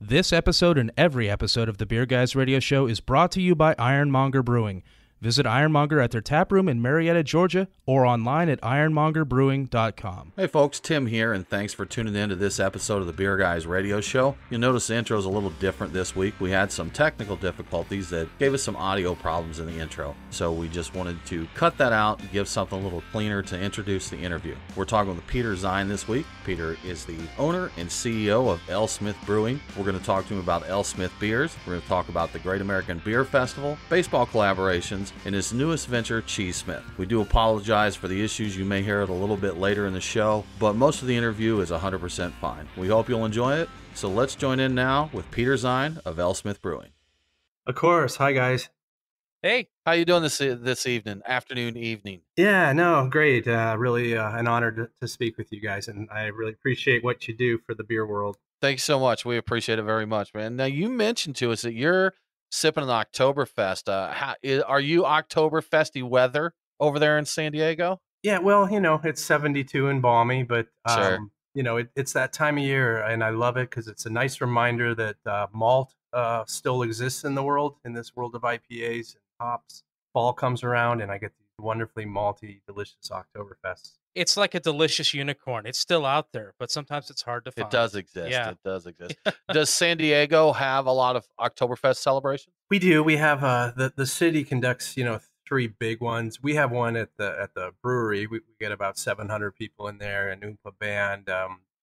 This episode and every episode of the Beer Guys Radio Show is brought to you by Monger Brewing. Visit Monger at their tap room in Marietta, Georgia, or online at ironmongerbrewing.com. Hey folks, Tim here, and thanks for tuning in to this episode of the Beer Guys Radio Show. You'll notice the intro is a little different this week. We had some technical difficulties that gave us some audio problems in the intro, so we just wanted to cut that out and give something a little cleaner to introduce the interview. We're talking with Peter Zien this week. Peter is the owner and CEO of AleSmith Brewing. We're going to talk to him about AleSmith beers. We're going to talk about the Great American Beer Festival, baseball collaborations, and his newest venture, CheeseSmith. We do apologize for the issues. You may hear it a little bit later in the show, but most of the interview is 100% fine. We hope you'll enjoy it. So let's join in now with Peter Zien of AleSmith Brewing. Of course. Hi, guys. Hey, how you doing this evening, evening? Yeah, no, great. Really an honor to speak with you guys, and I really appreciate what you do for the beer world. Thanks so much. We appreciate it very much, man. Now, you mentioned to us that you're sipping an Oktoberfest. Are you Oktoberfesty weather over there in San Diego? Yeah, well, it's 72 and balmy, but Sure. It's that time of year, and I love it because it's a nice reminder that malt still exists in the world, in this world of IPAs and hops. Fall comes around, and I get these wonderfully malty, delicious Oktoberfests. It's like a delicious unicorn. It's still out there, but sometimes it's hard to find. It does exist. Yeah. It does exist. Does San Diego have a lot of Oktoberfest celebrations? We do. We have the city conducts, three big ones. We have one at the brewery. We get about 700 people in there, an Oompa band.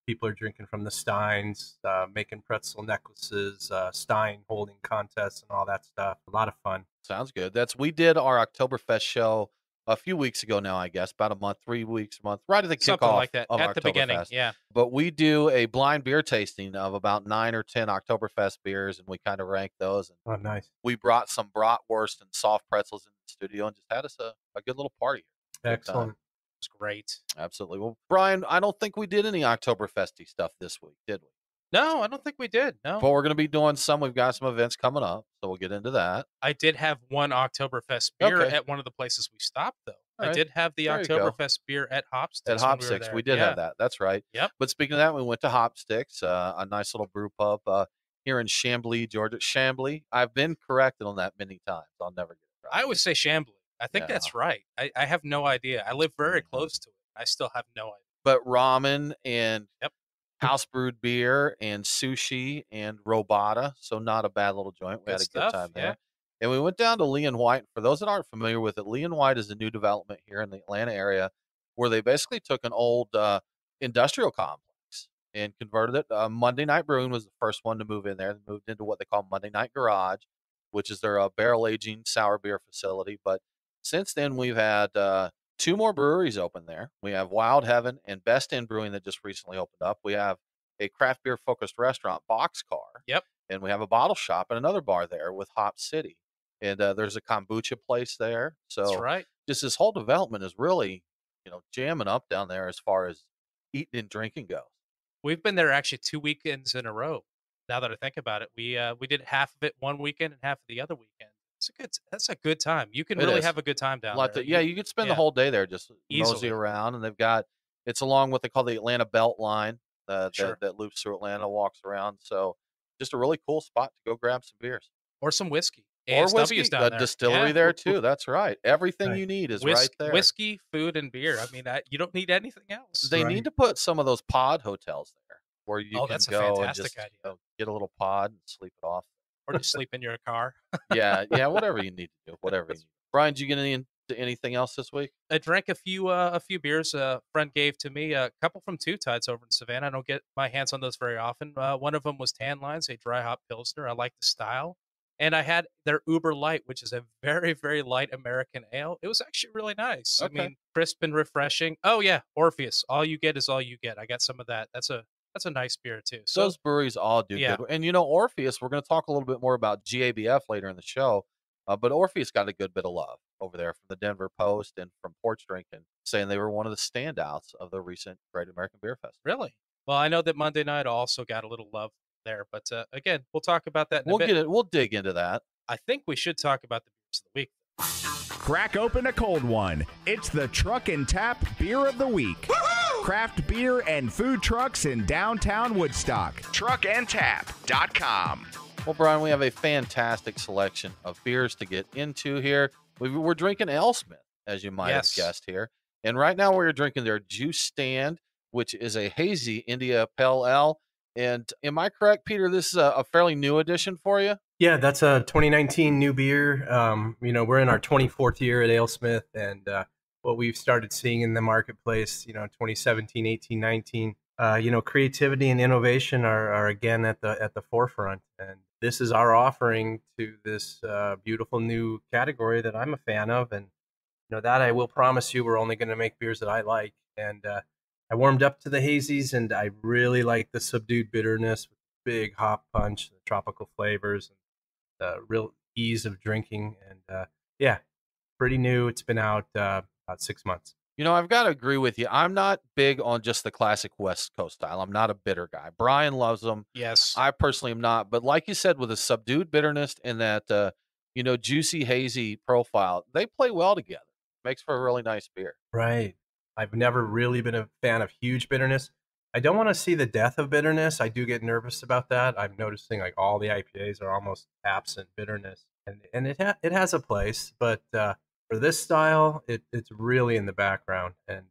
People are drinking from the steins, making pretzel necklaces, stein holding contests, and all that stuff. A lot of fun. Sounds good. We did our Oktoberfest show a few weeks ago now, I guess, about a month, 3 weeks, a month, right at the Something kickoff like that. of At the beginning, Oktoberfest. yeah. But we do a blind beer tasting of about 9 or 10 Oktoberfest beers, and we kind of rank those. And Oh, nice. we brought some bratwurst and soft pretzels in the studio and just had us a good little party. Excellent. It's great. Absolutely. Well, Brian, I don't think we did any Oktoberfesty stuff this week, did we? No, I don't think we did. No. But we're going to be doing some. We've got some events coming up, so we'll get into that. I did have one Oktoberfest beer Okay. at one of the places we stopped, though. All I right. did have the There you go. Oktoberfest beer at Hopsticks. At when Hopsticks, there. we did Yeah. have that. That's right. Yep. But speaking of that, we went to Hopsticks, a nice little brew pub here in Chambly, Georgia. Chambly. I've been corrected on that many times. I'll never get it right. I would say Chambly. I think Yeah. that's right. I have no idea. I live very close to it. I still have no idea. But ramen and Yep. house brewed beer and sushi and robata, so not a bad little joint. We Good had a stuff, good time there. yeah. And we went down to Lee and White. For those that aren't familiar with it, Lee and White is a new development here in the Atlanta area where they basically took an old industrial complex and converted it. Monday Night Brewing was the first one to move in there. They moved into what they call Monday Night Garage, which is their barrel aging sour beer facility. But since then, we've had 2 more breweries open there. We have Wild Heaven and Best In Brewing that just recently opened up. We have a craft beer focused restaurant, Boxcar. Yep. And we have a bottle shop and another bar there with Hop City. And there's a kombucha place there. So That's right. just this whole development is really, jamming up down there as far as eating and drinking goes. We've been there actually 2 weekends in a row. Now that I think about it, we did half of it one weekend and half of the other weekend. That's a good time. You can It really is. have a good time down there. Yeah, you could spend the yeah. whole day there just Easily. mosey around. And it's along what they call the Atlanta Belt Line Sure. that loops through Atlanta, walks around. So just a really cool spot to go grab some beers. Or some whiskey. Or ASW's whiskey, down a there. distillery Yeah. there too. That's right. Everything Right. you need is Whis- right there. Whiskey, food, and beer. I mean, you don't need anything else. They Right. need to put some of those pod hotels there where you Oh, can that's a go and fantastic just idea. get a little pod and sleep it off. Or just sleep in your car. Yeah, whatever you need to do, whatever. Brian, did you get into anything else this week? I drank a few beers a friend gave to me, a couple from Two Tides over in Savannah. I don't get my hands on those very often. One of them was Tan Lines, a dry hop pilsner. I like the style. And I had their Uber Light, which is a very, very light American ale. It was actually really nice. Okay. I mean, crisp and refreshing. Oh, yeah, Orpheus. All you get is all you get. I got some of that. That's a nice beer, too. So Those breweries all do Yeah. good. And Orpheus, we're going to talk a little bit more about GABF later in the show. But Orpheus got a good bit of love over there from the Denver Post and from Porch Drinking, saying they were one of the standouts of the recent Great American Beer Festival. Really? Well, I know that Monday night also got a little love there. But again, we'll talk about that in a bit. We'll dig into that. I think we should talk about the beers of the week. Crack open a cold one. It's the Truck and Tap Beer of the Week. Craft beer and food trucks in downtown Woodstock. Truckandtap.com. Well, Brian, we have a fantastic selection of beers to get into here. We're drinking AleSmith, as you might have guessed here. And right now we're drinking their Juice Stand, which is a hazy India Pale Ale. And am I correct, Peter, this is a fairly new addition for you? Yeah, that's a 2019 new beer. We're in our 24th year at AleSmith, and what we've started seeing in the marketplace, 2017, 18, 19, creativity and innovation are again at the forefront. And this is our offering to this beautiful new category that I'm a fan of. And that I will promise you, we're only going to make beers that I like. And I warmed up to the hazies, and I really like the subdued bitterness with big hop punch, the tropical flavors, and the real ease of drinking. And pretty new. It's been out about 6 months. I've got to agree with you. I'm not big on just the classic West Coast style. I'm not a bitter guy. Brian loves them. Yes. I personally am not. But like you said, with a subdued bitterness and that, juicy, hazy profile, they play well together. Makes for a really nice beer. Right. I've never really been a fan of huge bitterness. I don't want to see the death of bitterness. I do get nervous about that. I'm noticing like all the IPAs are almost absent bitterness, and it has a place, but for this style, it's really in the background, and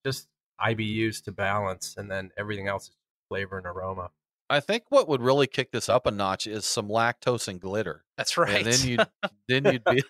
just IBUs to balance, and then everything else is flavor and aroma. I think what would really kick this up a notch is some lactose and glitter. That's right. And then you'd be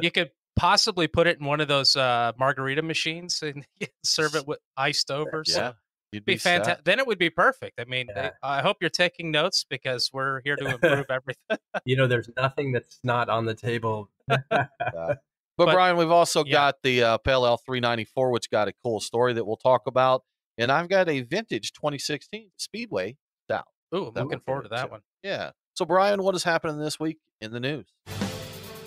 you could possibly put it in one of those margarita machines and serve it with iced over. Yeah. So You'd be fantastic. Then it would be perfect. I mean, Yeah. I hope you're taking notes because we're here to improve everything. There's nothing that's not on the table. But Brian, we've also got the Pale Ale 394, which got a cool story that we'll talk about. And I've got a vintage 2016 Speedway Stout. Ooh, I'm looking forward to that one. Yeah. So, Brian, what is happening this week in the news?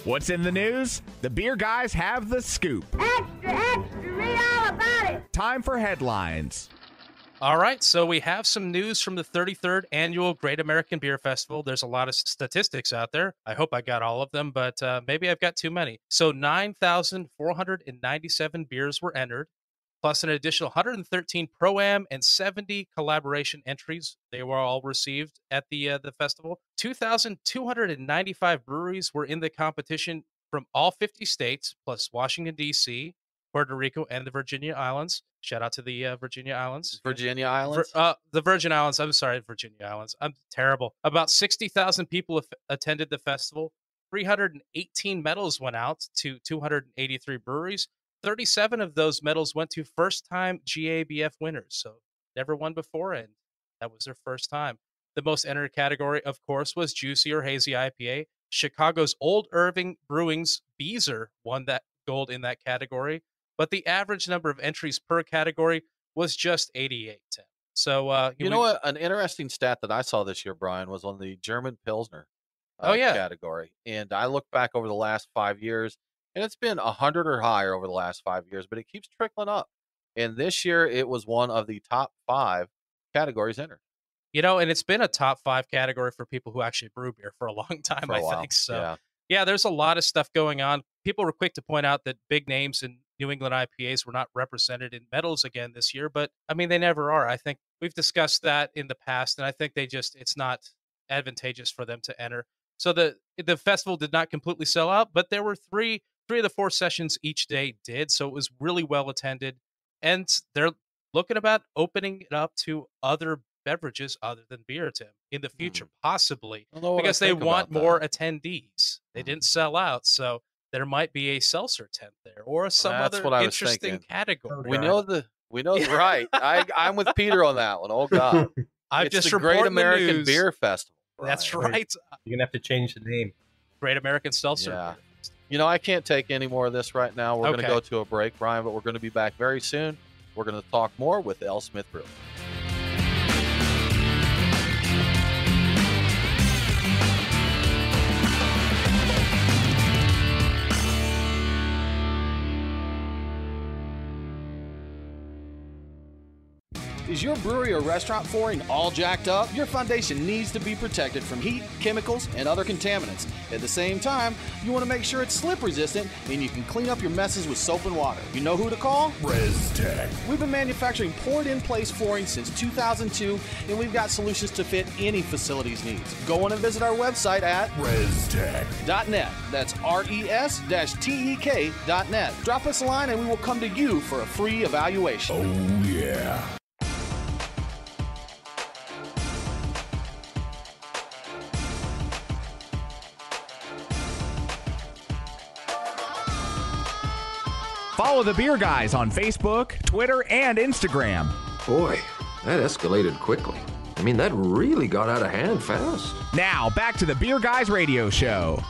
What's in the news? The beer guys have the scoop. Extra, extra, read all about it. Time for headlines. All right, so we have some news from the 33rd Annual Great American Beer Festival. There's a lot of statistics out there. I hope I got all of them, but maybe I've got too many. So 9,497 beers were entered, plus an additional 113 Pro-Am and 70 collaboration entries. They were all received at the festival. 2,295 breweries were in the competition from all 50 states, plus Washington, D.C., Puerto Rico, and the Virginia Islands. Shout out to the Virginia Islands. Virginia Islands? The Virgin Islands. I'm sorry, Virginia Islands. I'm terrible. About 60,000 people attended the festival. 318 medals went out to 283 breweries. 37 of those medals went to first-time GABF winners. So never won before, and that was their first time. The most entered category, of course, was Juicy or Hazy IPA. Chicago's Old Irving Brewing's Beezer won that gold in that category. But the average number of entries per category was just 88. So, you know what? An interesting stat that I saw this year, Brian, was on the German Pilsner category. And I looked back over the last 5 years, and it's been 100 or higher over the last 5 years, but it keeps trickling up. And this year, it was one of the top 5 categories entered. And it's been a top 5 category for people who actually brew beer for a long time, I think. So, yeah, there's a lot of stuff going on. People were quick to point out that big names in New England IPAs were not represented in medals again this year, but I mean, they never are. I think we've discussed that in the past, and I think it's not advantageous for them to enter. So the festival did not completely sell out, but there were three of the 4 sessions each day did, so it was really well attended, and they're looking about opening it up to other beverages other than beer, Tim, in the future, possibly, because they want more attendees. They didn't sell out, so there might be a seltzer tent there or some other interesting category. We know right. I'm with Peter on that one. Oh God. I've it's just the Great American news. Beer Festival. That's right. You're gonna have to change the name. Great American Seltzer. Yeah. I can't take any more of this right now. We're gonna go to a break, Brian, but we're gonna be back very soon. We're gonna talk more with AleSmith Brewing. Is your brewery or restaurant flooring all jacked up? Your foundation needs to be protected from heat, chemicals, and other contaminants. At the same time, you want to make sure it's slip resistant and you can clean up your messes with soap and water. You know who to call? ResTech. We've been manufacturing poured-in-place flooring since 2002, and we've got solutions to fit any facility's needs. Go on and visit our website at ResTech.net. That's res-tek.net. Drop us a line and we will come to you for a free evaluation. Oh, yeah. Follow the Beer Guys on Facebook, Twitter, and Instagram. Boy, that escalated quickly. I mean, that really got out of hand fast. Now, back to the Beer Guys Radio Show.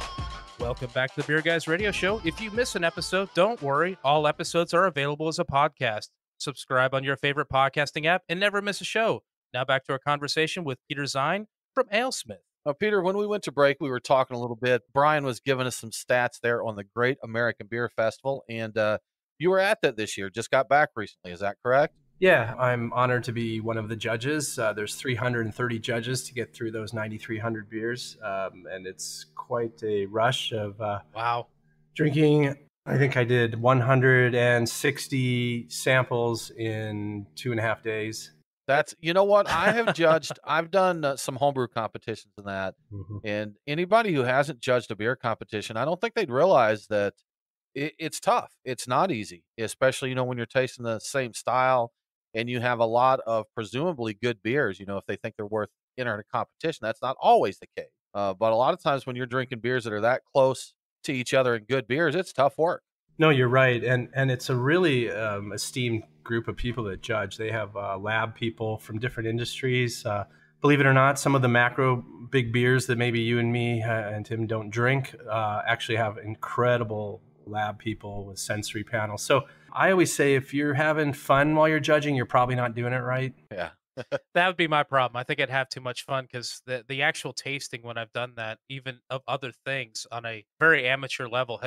Welcome back to the Beer Guys Radio Show. If you miss an episode, don't worry. All episodes are available as a podcast. Subscribe on your favorite podcasting app and never miss a show. Now back to our conversation with Peter Zien from AleSmith. Peter, when we went to break, we were talking a little bit. Brian was giving us some stats there on the Great American Beer Festival, and you were at that this year, just got back recently. Is that correct? Yeah, I'm honored to be one of the judges. There's 330 judges to get through those 9,300 beers, and it's quite a rush of Wow. drinking. I think I did 160 samples in 2.5 days. That's, you know what, I have judged, I've done some homebrew competitions and that, and anybody who hasn't judged a beer competition, I don't think they'd realize that it's tough. It's not easy, especially, you know, when you're tasting the same style and you have a lot of presumably good beers, you know, if they think they're worth entering a competition. That's not always the case. But a lot of times when you're drinking beers that are that close to each other and good beers, it's tough work. No, you're right. And it's a really esteemed group of people that judge. They have lab people from different industries. Believe it or not, some of the macro big beers that maybe you and me and Tim don't drink actually have incredible lab people with sensory panels. So I always say if you're having fun while you're judging, you're probably not doing it right. Yeah. That would be my problem. I think I'd have too much fun because the actual tasting when I've done that, even of other things on a very amateur level,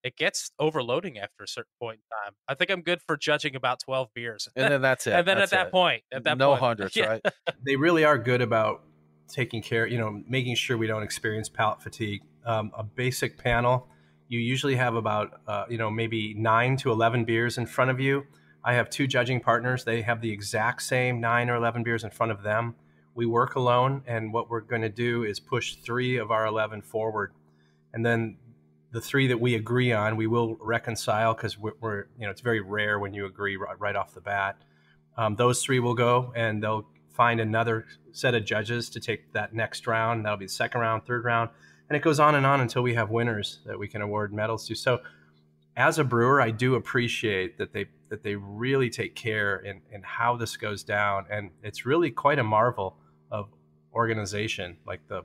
it gets overloading after a certain point in time. I think I'm good for judging about 12 beers. And then that's it. And then That's at that it. point, No hundreds, Yeah. right? They really are good about taking care, you know, making sure we don't experience palate fatigue. A basic panel, you usually have about, maybe 9 to 11 beers in front of you. I have 2 judging partners. They have the exact same 9 or 11 beers in front of them. We work alone, and what we're going to do is push 3 of our 11 forward. And then the 3 that we agree on, we will reconcile because we're it's very rare when you agree right off the bat. Those 3 will go, and they'll find another set of judges to take that next round. That'll be the second round, third round, and it goes on and on until we have winners that we can award medals to. So as a brewer, I do appreciate that they really take care in how this goes down. And it's really quite a marvel of organization. Like the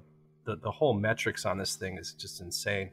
whole metrics on this thing is just insane.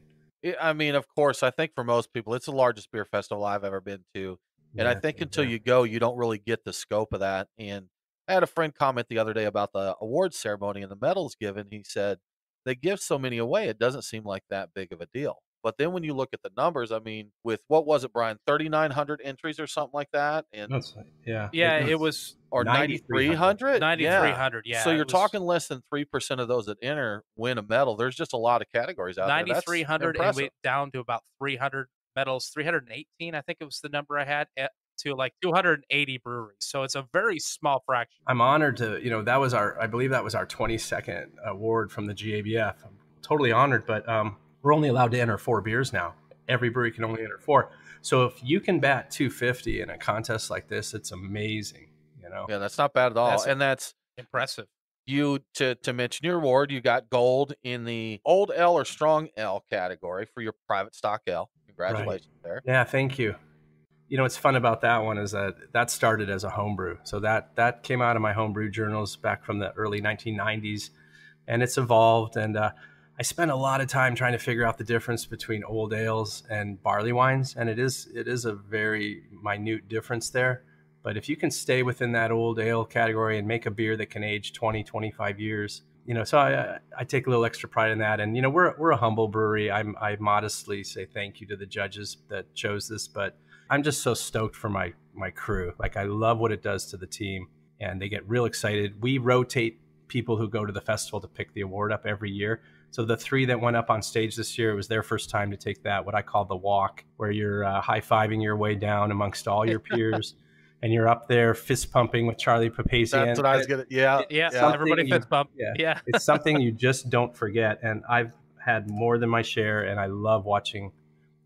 I mean, of course, I think for most people, it's the largest beer festival I've ever been to. And I think until you go, you don't really get the scope of that. And I had a friend comment the other day about the awards ceremony and the medals given. He said, they give so many away, it doesn't seem like that big of a deal. But then when you look at the numbers, I mean, with what was it, Brian, 3,900 entries or something like that? And It was or 9,300? 9,300, yeah. So you're talking less than 3% of those that enter win a medal. There's just a lot of categories out there. 9,300 and went down to about 300 medals, 318, I think it was the number I had, to like 280 breweries. So it's a very small fraction. I'm honored to, I believe that was our 22nd award from the GABF. I'm totally honored, but we're only allowed to enter 4 beers now. Every brewery can only enter 4. So if you can bat 250 in a contest like this, it's amazing, Yeah, that's not bad at all. That's impressive. You, to mention your award, you got gold in the Old Ale or Strong Ale category for your private stock ale. Congratulations there. Yeah, thank you. What's fun about that one is that started as a homebrew. So that came out of my homebrew journals back from the early 1990s, and it's evolved. And I spent a lot of time trying to figure out the difference between old ales and barley wines, and it is a very minute difference there. But if you can stay within that old ale category and make a beer that can age 20, 25 years, so I take a little extra pride in that. And, we're a humble brewery. I modestly say thank you to the judges that chose this, but I'm just so stoked for my crew. Like, I love what it does to the team. and they get real excited. We rotate people who go to the festival to pick the award up every year. So the 3 that went up on stage this year, it was their first time to take that, what I call the walk, where you're high-fiving your way down amongst all your peers, and you're up there fist pumping with Charlie Papazian. That's what I was gonna. Yeah, Everybody fist bump. Yeah. It's something you just don't forget. And I've had more than my share, and I love watching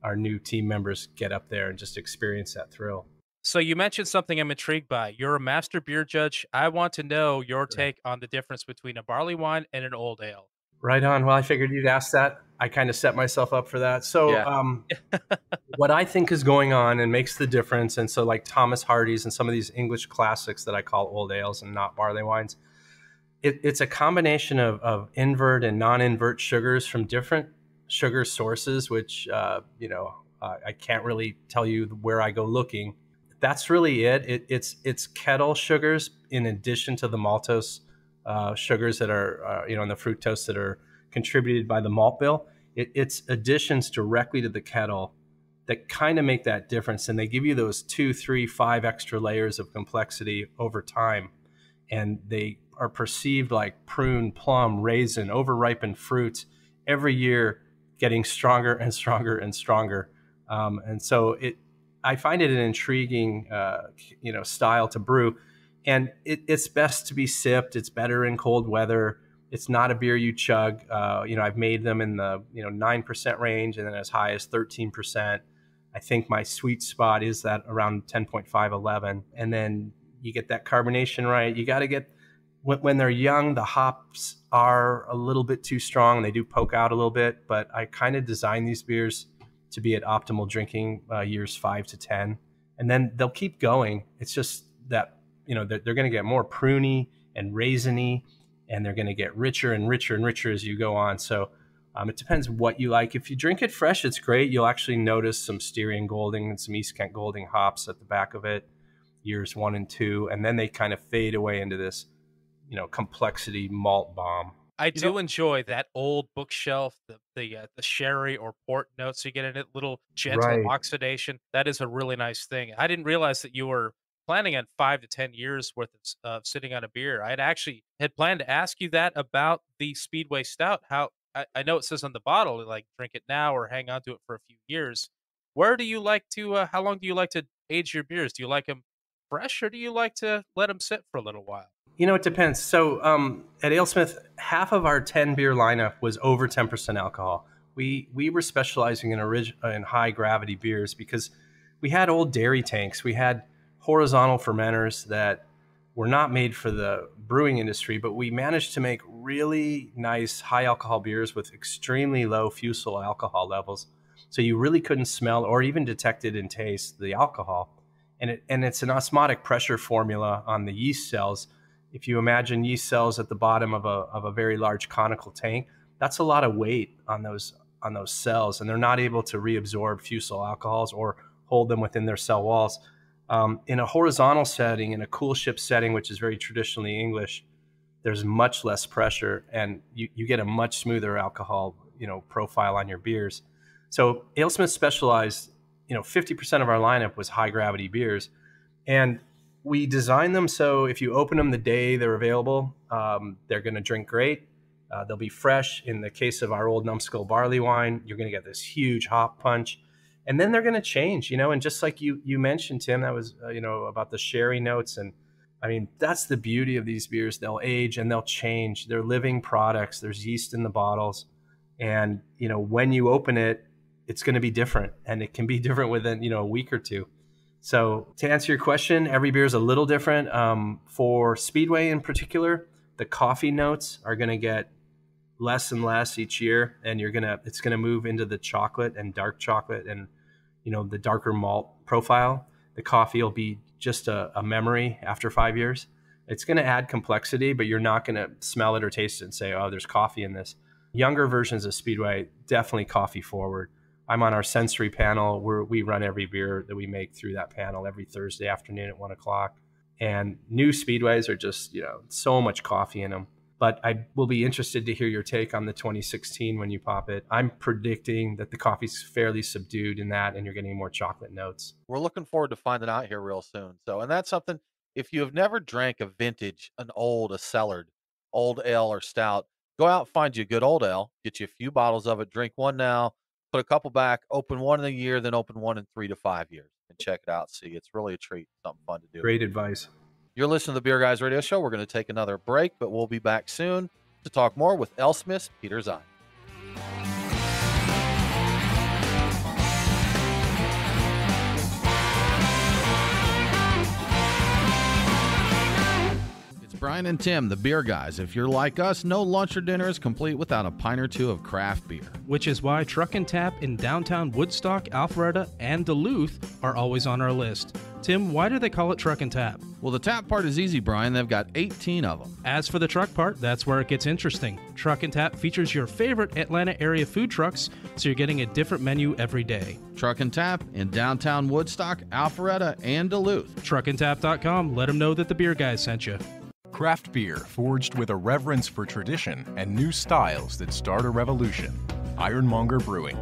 our new team members get up there and just experience that thrill. So you mentioned something I'm intrigued by. You're a master beer judge. I want to know your take on the difference between a barley wine and an old ale. Right on. Well, I figured you'd ask that. I kind of set myself up for that. So what I think is going on and makes the difference, and so like Thomas Hardy's and some of these English classics that I call old ales and not barley wines, it's a combination of invert and non-invert sugars from different sugar sources, which, I can't really tell you where I go looking. That's really it. It's kettle sugars in addition to the maltose sugars that are, and the fructose that are contributed by the malt bill. It's additions directly to the kettle that kind of make that difference. And they give you those 2, 3, 5 extra layers of complexity over time. And they are perceived like prune, plum, raisin, over-ripened fruits every year getting stronger and stronger and stronger. And so I find it an intriguing, style to brew. And it's best to be sipped. It's better in cold weather. It's not a beer you chug. I've made them in the 9% range and then as high as 13%. I think my sweet spot is that around 10.5, 11. And then you get that carbonation right. You got to get, when they're young, the hops are a little bit too strong. They do poke out a little bit, but I kind of design these beers to be at optimal drinking years 5 to 10. And then they'll keep going. It's just that, they're going to get more pruny and raisiny, and they're going to get richer and richer and richer as you go on. So it depends what you like. If you drink it fresh, it's great. You'll actually notice some Styrian Golding and some East Kent Golding hops at the back of it, years 1 and 2, and then they kind of fade away into this, complexity malt bomb. I do enjoy that old bookshelf, the sherry or port notes you get in it, little gentle oxidation. That is a really nice thing. I didn't realize that you were planning on 5 to 10 years worth of sitting on a beer. I had planned to ask you that about the Speedway Stout. How I know it says on the bottle, like drink it now or hang on to it for a few years. Where do you like to? How long do you like to age your beers? Do you like them fresh, or do you like to let them sit for a little while? It depends. So at AleSmith, half of our 10 beer lineup was over 10% alcohol. We were specializing in high gravity beers because we had old dairy tanks. We had horizontal fermenters that were not made for the brewing industry, but we managed to make really nice high alcohol beers with extremely low fusel alcohol levels. So you really couldn't smell or even detect it in taste, the alcohol. And it's an osmotic pressure formula on the yeast cells. If you imagine yeast cells at the bottom of a very large conical tank, that's a lot of weight on those cells, and they're not able to reabsorb fusel alcohols or hold them within their cell walls. In a horizontal setting, in a cool ship setting, which is very traditionally English, there's much less pressure, and you get a much smoother alcohol profile on your beers. So AleSmith specialized, 50% of our lineup was high gravity beers, and we designed them so if you open them the day they're available, they're going to drink great. They'll be fresh. In the case of our old Numbskull barley wine, you're going to get this huge hop punch. And then they're going to change, and just like you mentioned, Tim, that was, about the sherry notes. And I mean, that's the beauty of these beers. They'll age and they'll change. They're living products. There's yeast in the bottles. And, when you open it, it's going to be different. And it can be different within, a week or two. So to answer your question, every beer is a little different. For Speedway in particular, the coffee notes are going to get less and less each year, and it's going to move into the chocolate and dark chocolate and the darker malt profile. The coffee will be just a memory after 5 years. It's going to add complexity, but you're not going to smell it or taste it and say, oh, there's coffee in this. Younger versions of Speedway, definitely coffee forward. I'm on our sensory panel where we run every beer that we make through that panel every Thursday afternoon at 1 o'clock. And new Speedways are just, so much coffee in them. But I will be interested to hear your take on the 2016 when you pop it. I'm predicting that the coffee's fairly subdued in that, and you're getting more chocolate notes. We're looking forward to finding out here real soon. So, and that's something, If you have never drank a vintage, a cellared, old ale or stout, go out and find you a good old ale, get you a few bottles of it, drink one now, put a couple back, open one in a year, then open one in 3 to 5 years, and check it out. See, it's really a treat, something fun to do. Great advice. You're listening to the Beer Guys Radio Show. We're going to take another break, but we'll be back soon to talk more with AleSmith's Peter Zien. Brian and Tim, the Beer Guys. If you're like us, no lunch or dinner is complete without a pint or two of craft beer. Which is why Truck and Tap in downtown Woodstock, Alpharetta, and Duluth are always on our list. Tim, why do they call it Truck and Tap? Well, the tap part is easy, Brian. They've got 18 of them. As for the truck part, that's where it gets interesting. Truck and Tap features your favorite Atlanta area food trucks, so you're getting a different menu every day. Truck and Tap in downtown Woodstock, Alpharetta, and Duluth. Truckandtap.com. Let them know that the Beer Guys sent you. Craft beer forged with a reverence for tradition and new styles that start a revolution. Monger Brewing.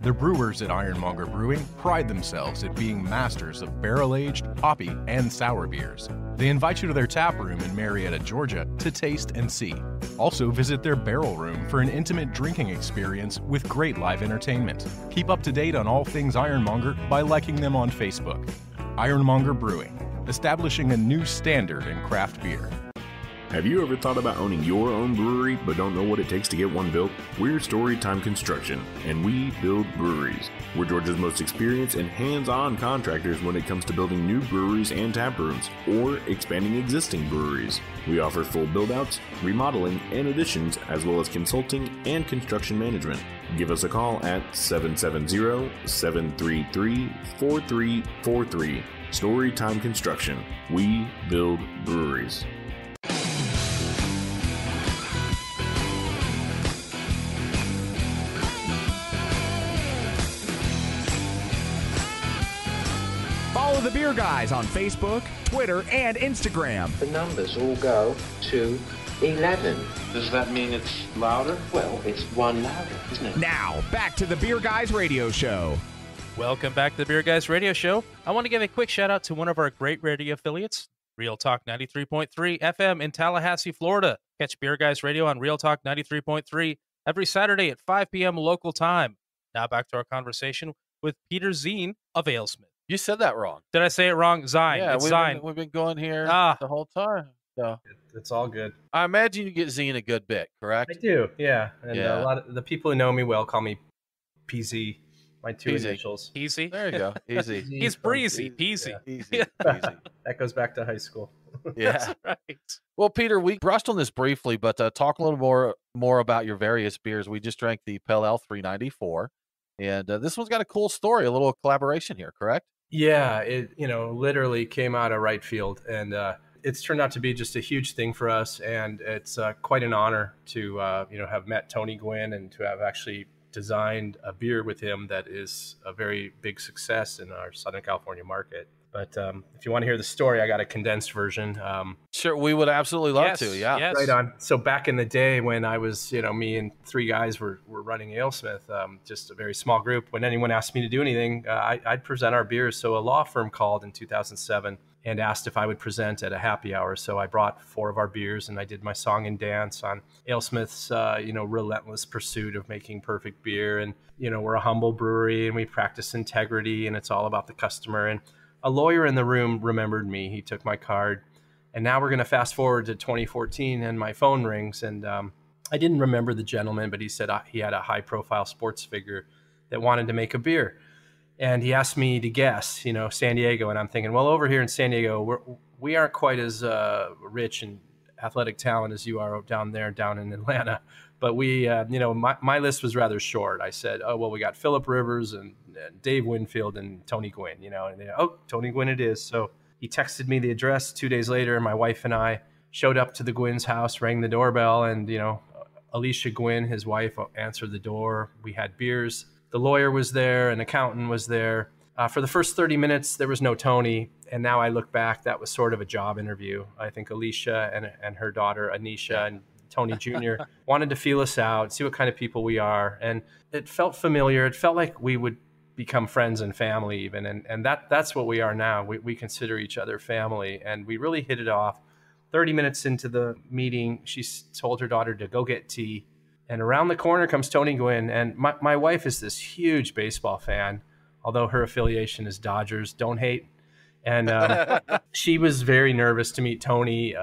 The brewers at Monger Brewing pride themselves at being masters of barrel-aged, hoppy, and sour beers. They invite you to their tap room in Marietta, Georgia to taste and see. Also visit their barrel room for an intimate drinking experience with great live entertainment. Keep up to date on all things Ironmonger by liking them on Facebook. Monger Brewing, establishing a new standard in craft beer. Have you ever thought about owning your own brewery but don't know what it takes to get one built? We're Storytime Construction, and we build breweries. We're Georgia's most experienced and hands-on contractors when it comes to building new breweries and tap rooms, or expanding existing breweries. We offer full build-outs, remodeling, and additions, as well as consulting and construction management. Give us a call at 770-733-4343. Storytime Construction. We build breweries. Follow the Beer Guys on Facebook, Twitter, and Instagram. The numbers all go to 11. Does that mean it's louder? Well, it's one louder, isn't it? Now, back to the Beer Guys Radio Show. Welcome back to the Beer Guys Radio Show. I want to give a quick shout out to one of our great radio affiliates, Real Talk 93.3 FM in Tallahassee, Florida. Catch Beer Guys Radio on Real Talk 93.3 every Saturday at 5 p.m. local time. Now back to our conversation with Peter Zien of AleSmith. You said that wrong. Did I say it wrong? Zien. Yeah, it's Zien. we've been going here the whole time. So It's all good. I imagine you get Zien a good bit, correct? I do, yeah. And Yeah. a lot of the people who know me well call me PZ, my two PZ. initials. Easy. There you go. Easy. He's breezy. Peasy. Yeah, easy. Yeah. Easy. That goes back to high school. Yeah. That's right. Well, Peter, we brushed on this briefly, but talk a little more about your various beers. We just drank the Pale Ale 394, and this one's got a cool story, a little collaboration here, correct? Yeah, it literally came out of right field, and it's turned out to be just a huge thing for us, and it's quite an honor to have met Tony Gwynn and to have actually designed a beer with him that is a very big success in our Southern California market. But if you want to hear the story, I got a condensed version. Sure, we would absolutely love Yes, to. Yeah. yes. Right on. So back in the day when I was, me and three guys were running AleSmith, just a very small group. When anyone asked me to do anything, I'd present our beers. So a law firm called in 2007 and asked if I would present at a happy hour. So I brought 4 of our beers and I did my song and dance on AleSmith's, relentless pursuit of making perfect beer. And, we're a humble brewery and we practice integrity and it's all about the customer. And a lawyer in the room remembered me. He took my card. And now we're going to fast forward to 2014 and my phone rings. And I didn't remember the gentleman, but he said he had a high profile sports figure that wanted to make a beer. And he asked me to guess, San Diego. And I'm thinking, well, over here in San Diego, we aren't quite as rich in athletic talent as you are down in Atlanta. But we, my list was rather short. I said, oh, well, we got Phillip Rivers and Dave Winfield and Tony Gwynn, and they, oh, Tony Gwynn it is. So he texted me the address. 2 days later, my wife and I showed up to the Gwynn's house, rang the doorbell, and, Alicia Gwynn, his wife, answered the door. We had beers. The lawyer was there, an accountant was there. For the first 30 minutes, there was no Tony. And now I look back, that was sort of a job interview. I think Alicia and her daughter, Anisha, and Tony Jr. wanted to feel us out, see what kind of people we are. And it felt familiar. It felt like we would become friends and family even. And that's what we are now. We consider each other family, and we really hit it off. 30 minutes into the meeting, she told her daughter to go get tea. And around the corner comes Tony Gwynn. And my wife is this huge baseball fan, although her affiliation is Dodgers. Don't hate. And she was very nervous to meet Tony.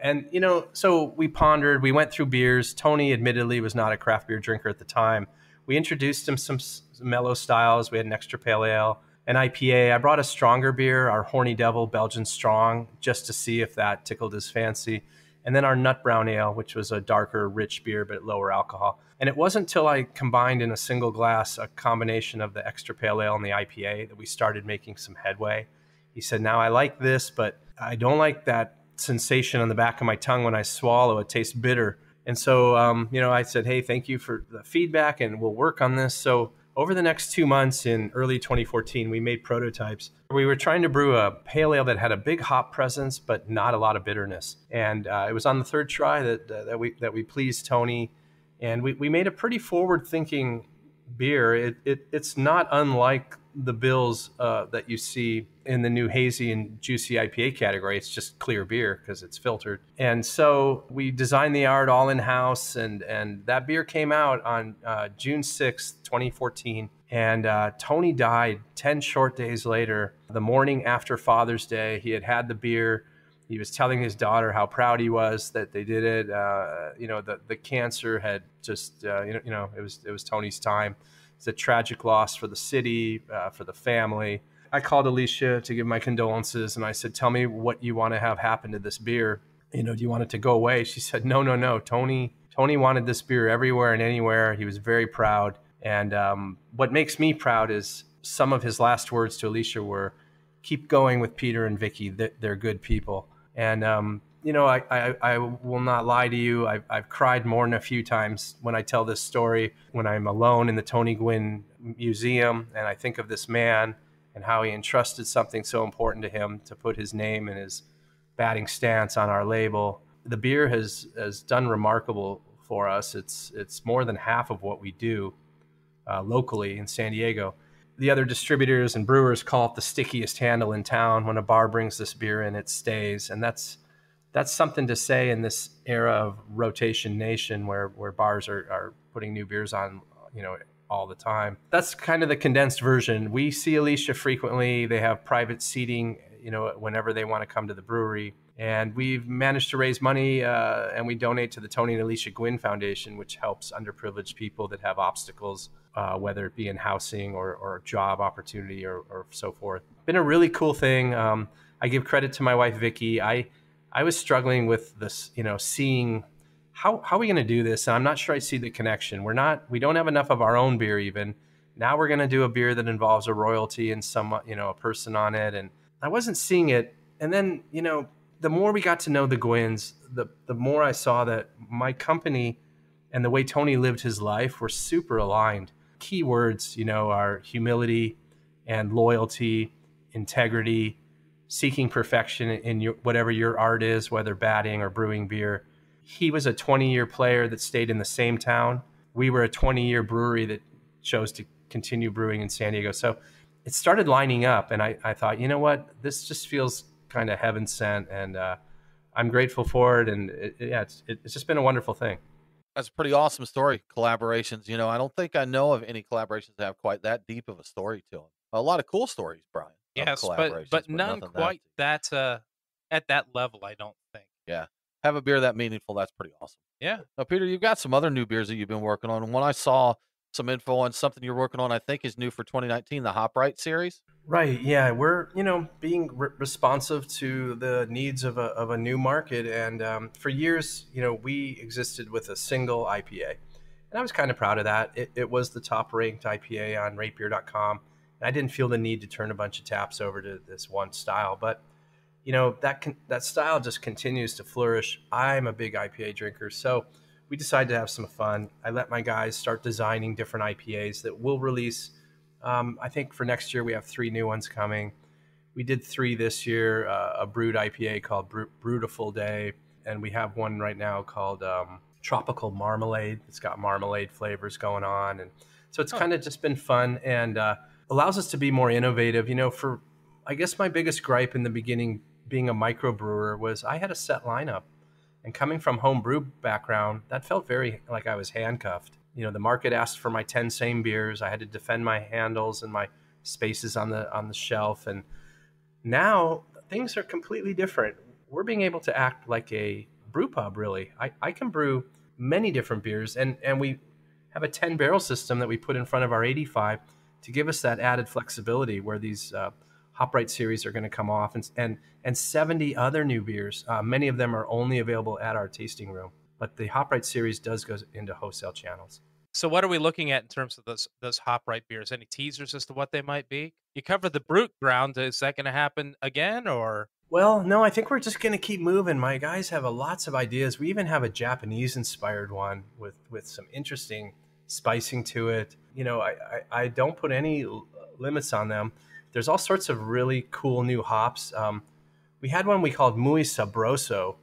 And, you know, so we pondered. We went through beers. Tony admittedly was not a craft beer drinker at the time. We introduced him some mellow styles. We had an extra pale ale, an IPA. I brought a stronger beer, our Horny Devil Belgian Strong, just to see if that tickled his fancy. And then our Nut Brown Ale, which was a darker, rich beer, but lower alcohol. And it wasn't until I combined in a single glass a combination of the extra pale ale and the IPA that we started making some headway. He said, now I like this, but I don't like that sensation on the back of my tongue when I swallow. It tastes bitter. And so, you know, I said, hey, thank you for the feedback, and we'll work on this. So over the next 2 months in early 2014, we made prototypes. We were trying to brew a pale ale that had a big hop presence, but not a lot of bitterness. And it was on the third try that we pleased Tony. And we made a pretty forward-thinking beer. It's not unlike the bills that you see in the new hazy and juicy IPA category. It's just clear beer because it's filtered. And so we designed the art all in-house, and that beer came out on June 6th, 2014. And Tony died 10 short days later, the morning after Father's Day. He had the beer. He was telling his daughter how proud he was that they did it. You know, the cancer had just, you know, it was Tony's time. It's a tragic loss for the city, for the family. I called Alicia to give my condolences, and I said, tell me what you want to have happen to this beer. You know, do you want it to go away? She said, no. Tony wanted this beer everywhere and anywhere. He was very proud. And what makes me proud is some of his last words to Alicia were, keep going with Peter and Vicky. They're good people. And, you know, I will not lie to you. I've cried more than a few times when I tell this story, when I'm alone in the Tony Gwynn Museum and I think of this man and how he entrusted something so important to him to put his name and his batting stance on our label. The beer has done remarkable for us. It's more than half of what we do locally in San Diego. The other distributors and brewers call it the stickiest handle in town. When a bar brings this beer in, it stays. And that's something to say in this era of rotation nation where bars are putting new beers on, you know, all the time. That's kind of the condensed version. We see Alicia frequently. They have private seating, you know, whenever they want to come to the brewery. And we've managed to raise money, and we donate to the Tony and Alicia Gwynn Foundation, which helps underprivileged people that have obstacles, whether it be in housing or job opportunity or so forth. Been a really cool thing. I give credit to my wife, Vicky. I was struggling with this, you know, seeing how are we going to do this? And I'm not sure I see the connection. We don't have enough of our own beer even. Now we're going to do a beer that involves a royalty and some, you know, a person on it. And I wasn't seeing it. And then, you know, the more we got to know the Gwynns, the more I saw that my company and the way Tony lived his life were super aligned. Key words, you know, are humility and loyalty, integrity, seeking perfection in whatever your art is, whether batting or brewing beer. He was a 20-year player that stayed in the same town. We were a 20-year brewery that chose to continue brewing in San Diego. So it started lining up, and I thought, you know what, this just feels kind of heaven sent, and I'm grateful for it. And it's just been a wonderful thing. That's a pretty awesome story. Collaborations, you know, I don't think I know of any collaborations that have quite that deep of a story to them. A lot of cool stories, Brian. Yes, but none quite that at that level, I don't think. Yeah. Have a beer that meaningful, that's pretty awesome. Yeah. Now, Peter, you've got some other new beers that you've been working on. And when I saw some info on something you're working on, I think is new for 2019, the Hop Right series. Right. Yeah. We're, you know, being responsive to the needs of a new market. And for years, you know, we existed with a single IPA. And I was kind of proud of that. It was the top ranked IPA on ratebeer.com. And I didn't feel the need to turn a bunch of taps over to this one style. But you know, that style just continues to flourish. I'm a big IPA drinker, so we decided to have some fun. I let my guys start designing different IPAs that we'll release. I think for next year we have 3 new ones coming. We did 3 this year, a brewed IPA called Beautiful Day, and we have one right now called Tropical Marmalade. It's got marmalade flavors going on, and so it's kind of just been fun. And allows us to be more innovative. I guess my biggest gripe in the beginning being a microbrewer was I had a set lineup. And coming from homebrew background, that felt very like I was handcuffed. The market asked for my 10 same beers. I had to defend my handles and my spaces on the shelf. And now things are completely different. We're being able to act like a brew pub, really. I can brew many different beers, and we have a 10 barrel system that we put in front of our 85 to give us that added flexibility where these Hop-Right series are going to come off, and 70 other new beers. Many of them are only available at our tasting room, but the Hop-Right series does go into wholesale channels. So what are we looking at in terms of those Hop-Right beers? Any teasers as to what they might be? You covered the brute ground. Is that going to happen again, or? Well, no, I think we're just going to keep moving. My guys have lots of ideas. We even have a Japanese-inspired one with some interesting spicing to it. I don't put any limits on them. There's all sorts of really cool new hops. We had one we called Muy Sabroso,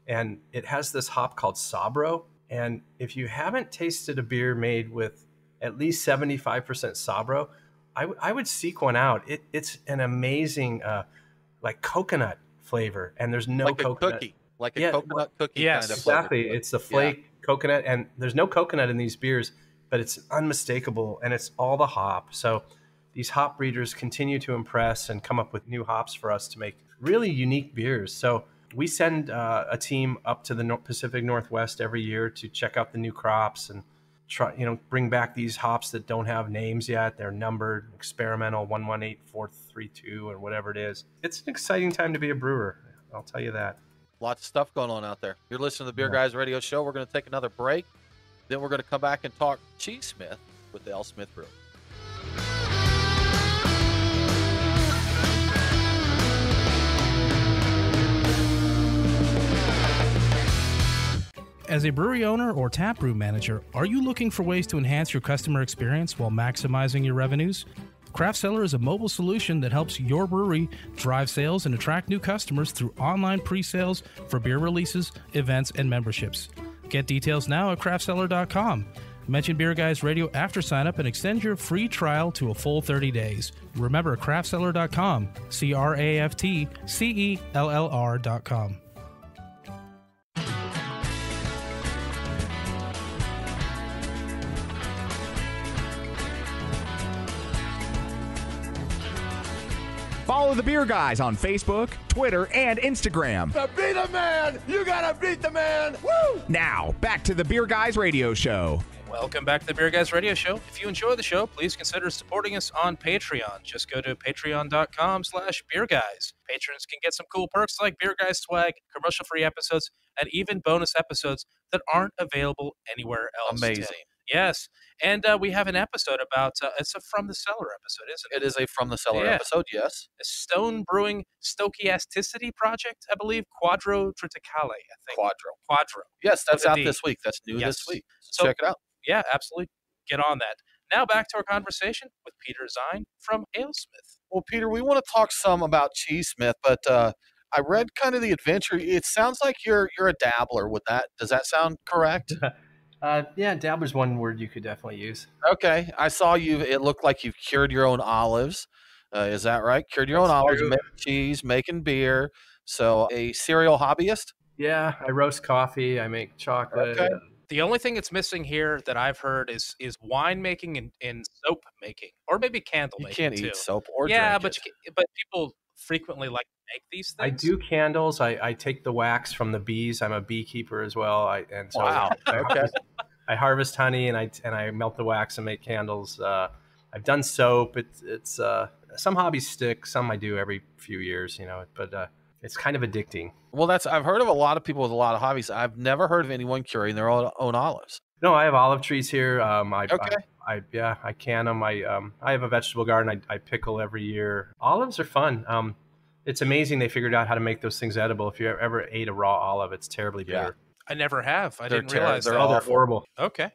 and it has this hop called Sabro. And if you haven't tasted a beer made with at least 75% Sabro, I would seek one out. It's an amazing, like coconut flavor, and there's no like coconut. A cookie, like a coconut cookie. Yes, kind of exactly. flavor. It's the flake coconut, and there's no coconut in these beers, but it's unmistakable, and it's all the hop. So these hop breeders continue to impress and come up with new hops for us to make really unique beers. So we send a team up to the Pacific Northwest every year to check out the new crops and try, bring back these hops that don't have names yet. They're numbered, experimental 118432 or whatever it is. It's an exciting time to be a brewer. I'll tell you that. Lots of stuff going on out there. You're listening to the Beer Guys Radio Show. We're going to take another break. Then we're going to come back and talk CheeseSmith with the AleSmith Brewing. As a brewery owner or taproom manager, are you looking for ways to enhance your customer experience while maximizing your revenues? Craft Cellar is a mobile solution that helps your brewery drive sales and attract new customers through online pre-sales for beer releases, events, and memberships. Get details now at craftcellar.com. Mention Beer Guys Radio after sign up and extend your free trial to a full 30 days. Remember craftcellar.com, craftcellr.com. Follow the Beer Guys on Facebook, Twitter, and Instagram. To be the man, you gotta beat the man. Woo! Now, back to the Beer Guys Radio Show. Welcome back to the Beer Guys Radio Show. If you enjoy the show, please consider supporting us on Patreon. Just go to patreon.com/beerguys. Patrons can get some cool perks like Beer Guys swag, commercial-free episodes, and even bonus episodes that aren't available anywhere else. Amazing. Today. Yes. And we have an episode about, it's a From the Cellar episode, isn't it? It is a From the Cellar episode, yes. A Stone Brewing Stochasticity Project, I believe. Quadro Triticale, I think. Quadro. Yes, that's out this week. That's new this week. So check it out. Yeah, absolutely. Get on that. Now back to our conversation with Peter Zien from AleSmith. Well, Peter, we want to talk some about CheeseSmith, but I read kind of the adventure. It sounds like you're a dabbler with that. Does that sound correct? Yeah, dabbler's one word you could definitely use. Okay. I saw it looked like you've cured your own olives. Is that right? Cured your own olives, making cheese, making beer. So a serial hobbyist? Yeah, I roast coffee. I make chocolate. Okay. The only thing it's missing here that I've heard is wine making and soap making, or maybe candle making. You can't eat soap or drink but but people frequently like to make these things. I do candles. I take the wax from the bees. I'm a beekeeper as well. Wow. Okay. I harvest honey and I melt the wax and make candles. I've done soap. It's some hobbies stick. Some I do every few years, but it's kind of addicting. Well, I've heard of a lot of people with a lot of hobbies. I've never heard of anyone curing their own olives. No, I have olive trees here. I can them. I have a vegetable garden. I pickle every year. Olives are fun. It's amazing they figured out how to make those things edible. If you ever ate a raw olive, it's terribly bitter. I never have. I didn't realize they're all horrible. Okay.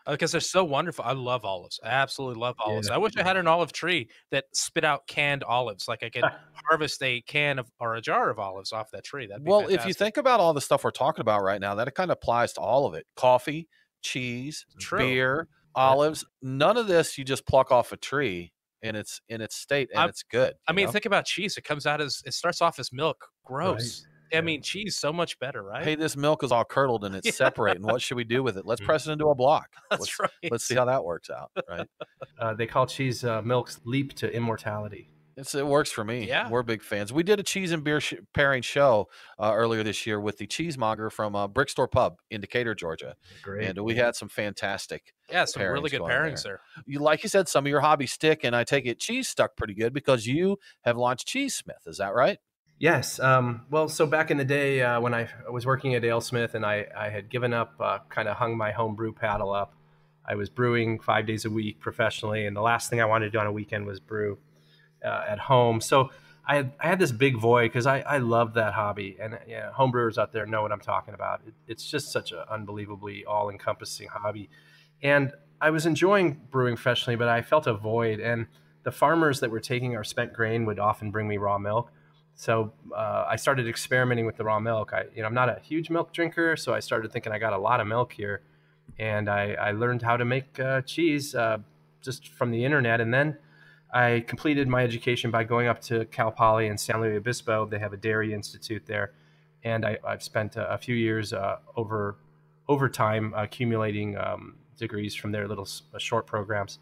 Because they're so wonderful. I love olives. I absolutely love olives. Yeah. I wish I had an olive tree that spit out canned olives. Like I could harvest a can or a jar of olives off that tree. That'd be fantastic. If you think about all the stuff we're talking about right now, that kind of applies to all of it. Coffee, cheese, beer, olives. None of this you just pluck off a tree in its state, and I'm- it's good. I you mean, know? think about cheese. It comes out as, it starts off as milk. Gross. I mean, cheese so much better, right? Hey, this milk is all curdled and it's separating. What should we do with it? Let's press it into a block. That's right. Let's see how that works out, right? They call cheese milk's leap to immortality. It works for me. Yeah. We're big fans. We did a cheese and beer pairing show earlier this year with the Cheesemonger from Brickstore Pub in Decatur, Georgia. Great. And we had some fantastic Some really good going pairings there. Like you said, some of your hobbies stick, and I take it cheese stuck pretty good because you have launched CheeseSmith. Is that right? Yes. Well, so back in the day when I was working at AleSmith and I had given up, kind of hung my home brew paddle up, I was brewing 5 days a week professionally, and the last thing I wanted to do on a weekend was brew at home. So I had this big void because I loved that hobby, and home brewers out there know what I'm talking about. It's just such an unbelievably all-encompassing hobby, and I was enjoying brewing professionally, but I felt a void, and the farmers that were taking our spent grain would often bring me raw milk. So I started experimenting with the raw milk. I'm not a huge milk drinker, so I started thinking I got a lot of milk here, and I learned how to make cheese just from the internet, and then I completed my education by going up to Cal Poly in San Luis Obispo. They have a dairy institute there, and I've spent a few years over time accumulating degrees from their little short programs.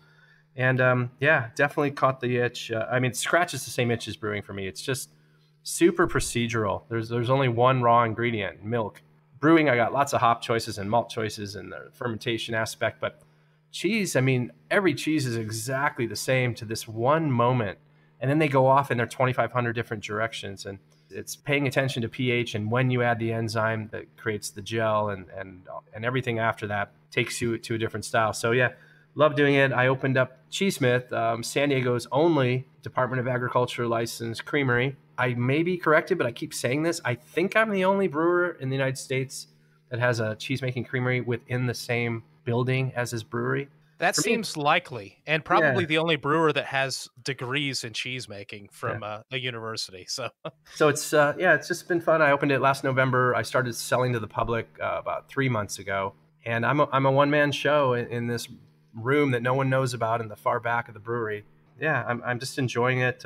And definitely caught the itch. Scratch is the same itch as brewing for me. It's just super procedural. There's only one raw ingredient, milk. Brewing, I got lots of hop choices and malt choices and the fermentation aspect, but cheese, every cheese is exactly the same to this one moment. And then they go off in their 2,500 different directions. And it's paying attention to pH and when you add the enzyme that creates the gel and everything after that takes you to a different style. So yeah, love doing it. I opened up CheeseSmith, San Diego's only Department of Agriculture licensed creamery. I may be corrected, but I keep saying this. I think I'm the only brewer in the United States that has a cheesemaking creamery within the same building as his brewery. That seems likely, and probably the only brewer that has degrees in cheese making from a university. So it's it's just been fun. I opened it last November. I started selling to the public about 3 months ago, and I'm a one-man show in this room that no one knows about in the far back of the brewery. Yeah, I'm just enjoying it.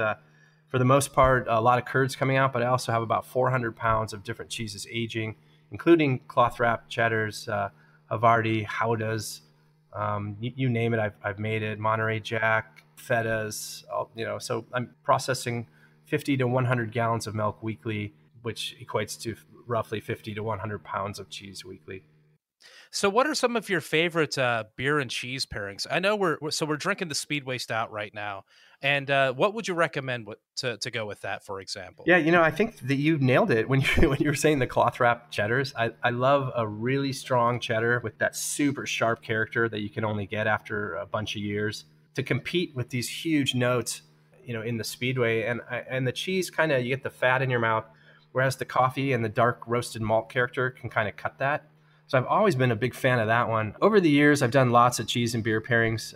For the most part, a lot of curds coming out, but I also have about 400 pounds of different cheeses aging, including cloth-wrapped cheddars, Havarti, Goudas, you name it, I've made it. Monterey Jack, Fetas, so I'm processing 50 to 100 gallons of milk weekly, which equates to roughly 50 to 100 pounds of cheese weekly. So what are some of your favorite beer and cheese pairings? I know we're drinking the Speedway Stout right now. And what would you recommend to go with that, for example? Yeah, I think that you nailed it when you were saying the cloth wrapped cheddars. I love a really strong cheddar with that super sharp character that you can only get after a bunch of years to compete with these huge notes, in the Speedway. And the cheese kind of, you get the fat in your mouth, whereas the coffee and the dark roasted malt character can kind of cut that. So I've always been a big fan of that one. Over the years, I've done lots of cheese and beer pairings.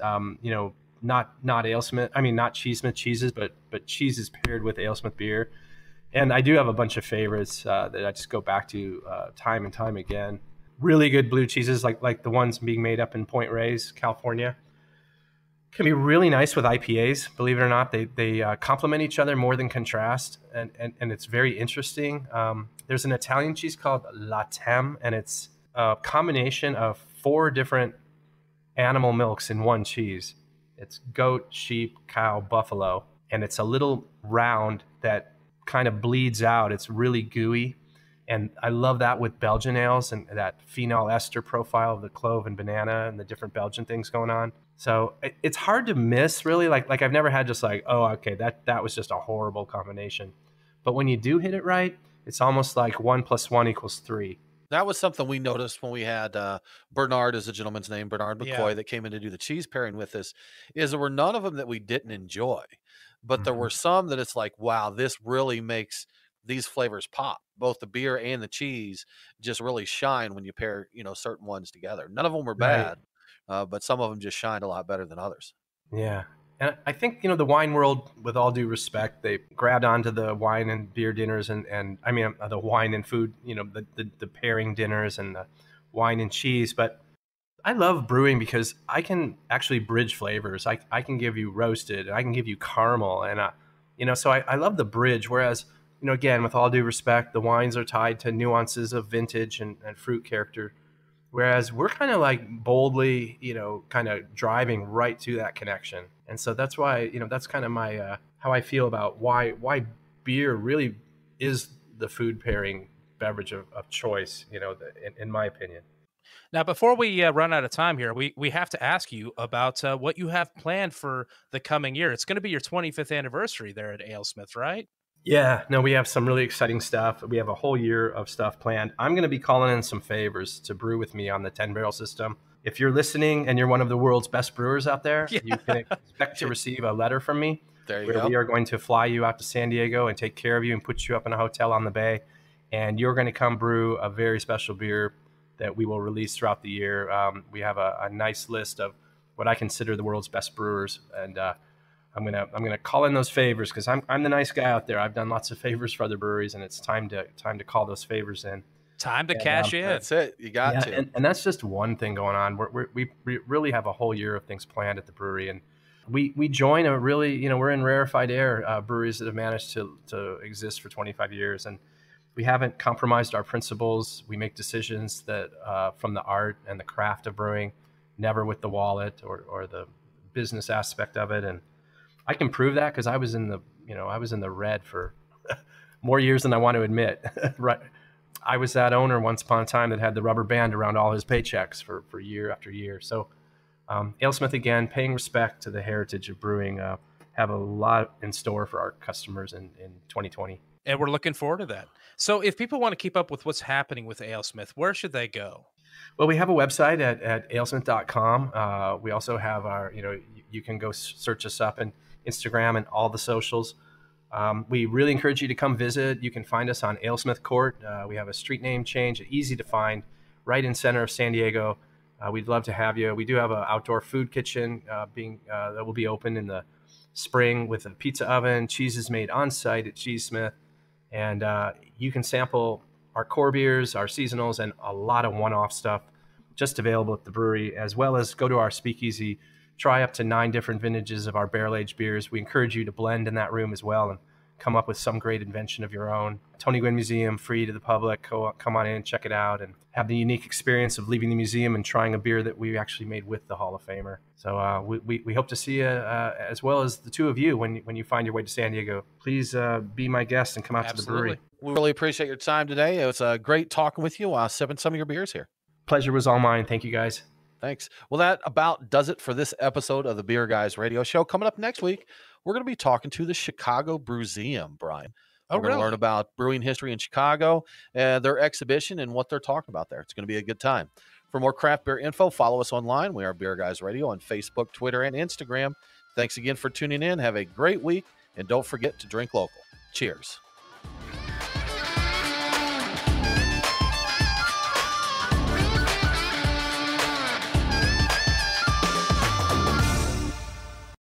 Not AleSmith. Not CheeseSmith cheeses, but cheeses paired with AleSmith beer. And I do have a bunch of favorites that I just go back to time and time again. Really good blue cheeses, like the ones being made up in Point Reyes, California, can be really nice with IPAs. Believe it or not, they complement each other more than contrast, and it's very interesting. There's an Italian cheese called Latem, and it's a combination of 4 different animal milks in one cheese. It's goat, sheep, cow, buffalo, and it's a little round that kind of bleeds out. It's really gooey, and I love that with Belgian ales and that phenol ester profile of the clove and banana and the different Belgian things going on. So it's hard to miss, really. Like I've never had just like, oh, okay, that was just a horrible combination. But when you do hit it right, it's almost like 1 + 1 = 3. That was something we noticed when we had Bernard, is the gentleman's name, Bernard McCoy, that came in to do the cheese pairing with us, is there were none of them that we didn't enjoy. But there were some that it's like, wow, this really makes these flavors pop. Both the beer and the cheese just really shine when you pair, certain ones together. None of them were bad, but some of them just shined a lot better than others. Yeah. And I think, the wine world, with all due respect, they grabbed onto the wine and beer dinners and the wine and food, the pairing dinners and the wine and cheese. But I love brewing because I can actually bridge flavors. I can give you roasted, and I can give you caramel, and so I love the bridge. Whereas, again, with all due respect, the wines are tied to nuances of vintage and fruit character. Whereas we're kind of like boldly, kind of driving right to that connection. And so that's why, that's kind of my how I feel about why beer really is the food pairing beverage of choice, in my opinion. Now, before we run out of time here, we have to ask you about what you have planned for the coming year. It's going to be your 25th anniversary there at AleSmith, right? Yeah, no, we have some really exciting stuff. We have a whole year of stuff planned. I'm going to be calling in some favors to brew with me on the 10-barrel system. If you're listening and you're one of the world's best brewers out there, you can expect to receive a letter from me where we are going to fly you out to San Diego and take care of you and put you up in a hotel on the bay. And you're going to come brew a very special beer that we will release throughout the year. We have a nice list of what I consider the world's best brewers, and I'm gonna call in those favors because I'm the nice guy out there. I've done lots of favors for other breweries, and it's time to call those favors in. Time to cash in. That's it. You got to. And that's just one thing going on. We really have a whole year of things planned at the brewery, and we join a really, we're in rarefied air breweries that have managed to exist for 25 years, and we haven't compromised our principles. We make decisions that from the art and the craft of brewing, never with the wallet or the business aspect of it. And I can prove that because I was in the red for more years than I want to admit. Right, I was that owner once upon a time that had the rubber band around all his paychecks for year after year. So, AleSmith, again, paying respect to the heritage of brewing, have a lot in store for our customers in 2020. And we're looking forward to that. So, if people want to keep up with what's happening with AleSmith, where should they go? Well, we have a website at alesmith.com. We also have our, you can go search us up in Instagram and all the socials. We really encourage you to come visit. You can find us on AleSmith Court. We have a street name change, easy to find, right in center of San Diego. We'd love to have you. We do have an outdoor food kitchen that will be open in the spring with a pizza oven. Cheese is made on site at CheeseSmith, and you can sample our core beers, our seasonals, and a lot of one-off stuff just available at the brewery, as well as go to our speakeasy, try up to 9 different vintages of our barrel-aged beers. We encourage you to blend in that room as well and come up with some great invention of your own. Tony Gwynn Museum, free to the public. Come on in, check it out, and have the unique experience of leaving the museum and trying a beer that we actually made with the Hall of Famer. So we hope to see you, as well as the two of you, when you find your way to San Diego. Please be my guest and come out to the brewery. We really appreciate your time today. It was great talking with you, sipping some of your beers here. Pleasure was all mine. Thank you, guys. Thanks. Well, that about does it for this episode of the Beer Guys Radio Show. Coming up next week, we're going to be talking to the Chicago Brewseum, Brian. We're going to learn about brewing history in Chicago, their exhibition, and what they're talking about there. It's going to be a good time. For more craft beer info, follow us online. We are Beer Guys Radio on Facebook, Twitter, and Instagram. Thanks again for tuning in. Have a great week, and don't forget to drink local. Cheers.